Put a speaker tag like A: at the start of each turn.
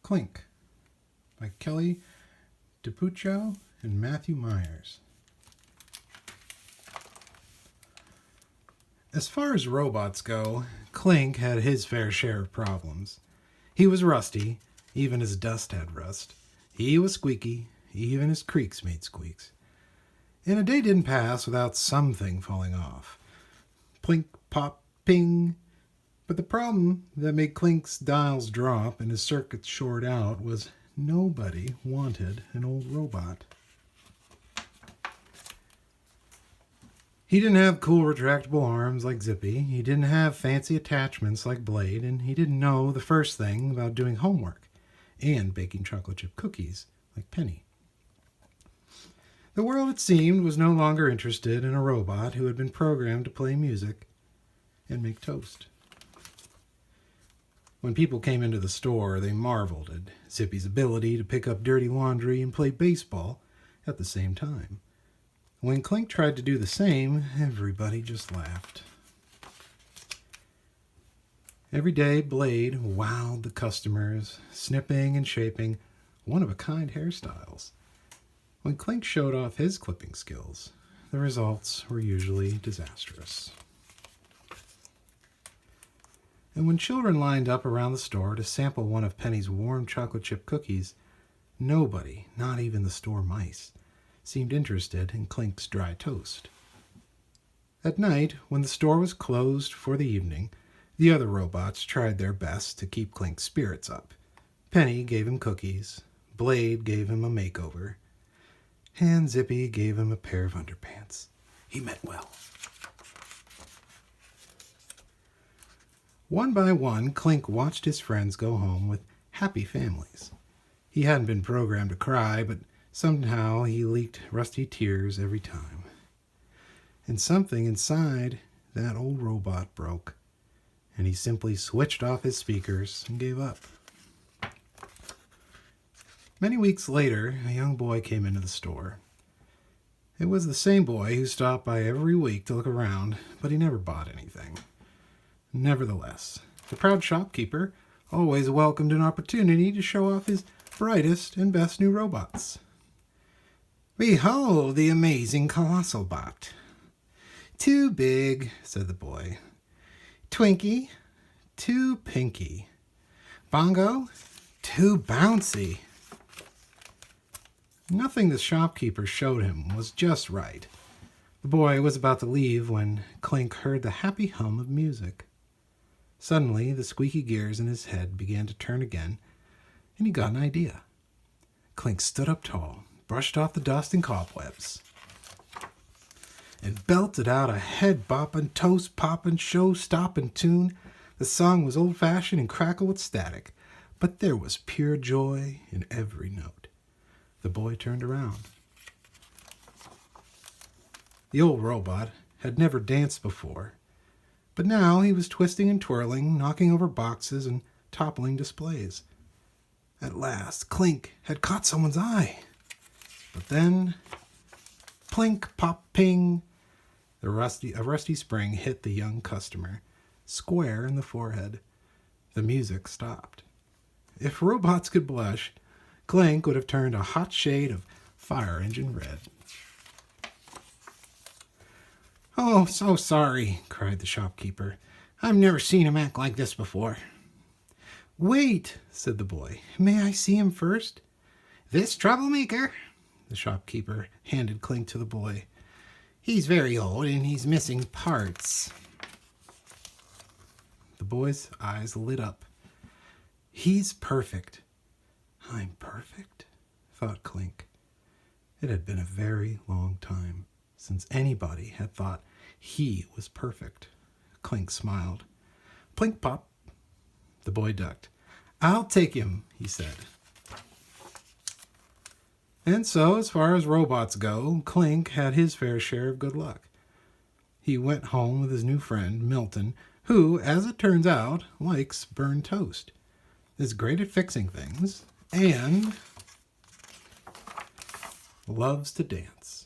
A: Clink by Kelly DiPucchio and Matthew Myers. As far as robots go, Clink had his fair share of problems. He was rusty, even as dust had rust. He was squeaky, even as creaks made squeaks. And a day didn't pass without something falling off. Plink, pop, ping. But the problem that made Clink's dials drop and his circuits short out was nobody wanted an old robot. He didn't have cool retractable arms like Zippy, he didn't have fancy attachments like Blade, and he didn't know the first thing about doing homework and baking chocolate chip cookies like Penny. The world, it seemed, was no longer interested in a robot who had been programmed to play music and make toast. When people came into the store, they marveled at Zippy's ability to pick up dirty laundry and play baseball at the same time. When Clink tried to do the same, everybody just laughed. Every day, Blade wowed the customers, snipping and shaping one-of-a-kind hairstyles. When Clink showed off his clipping skills, the results were usually disastrous. And when children lined up around the store to sample one of Penny's warm chocolate chip cookies, nobody, not even the store mice, seemed interested in Clink's dry toast. At night, when the store was closed for the evening, the other robots tried their best to keep Clink's spirits up. Penny gave him cookies, Blade gave him a makeover, and Zippy gave him a pair of underpants. He meant well. One by one, Clink watched his friends go home with happy families. He hadn't been programmed to cry, but somehow he leaked rusty tears every time. And something inside that old robot broke, and he simply switched off his speakers and gave up. Many weeks later, a young boy came into the store. It was the same boy who stopped by every week to look around, but he never bought anything. Nevertheless, the proud shopkeeper always welcomed an opportunity to show off his brightest and best new robots. "Behold the amazing colossal bot. Too big," said the boy. "Twinkie, too pinky. Bongo, too bouncy." Nothing the shopkeeper showed him was just right. The boy was about to leave when Clink heard the happy hum of music. Suddenly, the squeaky gears in his head began to turn again, and he got an idea. Clink stood up tall, brushed off the dust and cobwebs, and belted out a head-bopping, toast-popping, show-stopping tune. The song was old-fashioned and crackled with static, but there was pure joy in every note. The boy turned around. The old robot had never danced before, but now he was twisting and twirling, knocking over boxes and toppling displays. At last, Clink had caught someone's eye. But then, plink, pop, ping, a rusty spring hit the young customer, square in the forehead. The music stopped. If robots could blush, Clink would have turned a hot shade of fire engine red. "Oh, so sorry," cried the shopkeeper. "I've never seen him act like this before." "Wait," said the boy. "May I see him first?" "This troublemaker?" The shopkeeper handed Clink to the boy. "He's very old and he's missing parts." The boy's eyes lit up. "He's perfect." "I'm perfect?" thought Clink. It had been a very long time since anybody had thought he was perfect. Clink smiled. Plink pop. The boy ducked. "I'll take him," he said. And so, as far as robots go, Clink had his fair share of good luck. He went home with his new friend, Milton, who, as it turns out, likes burned toast, is great at fixing things, and loves to dance.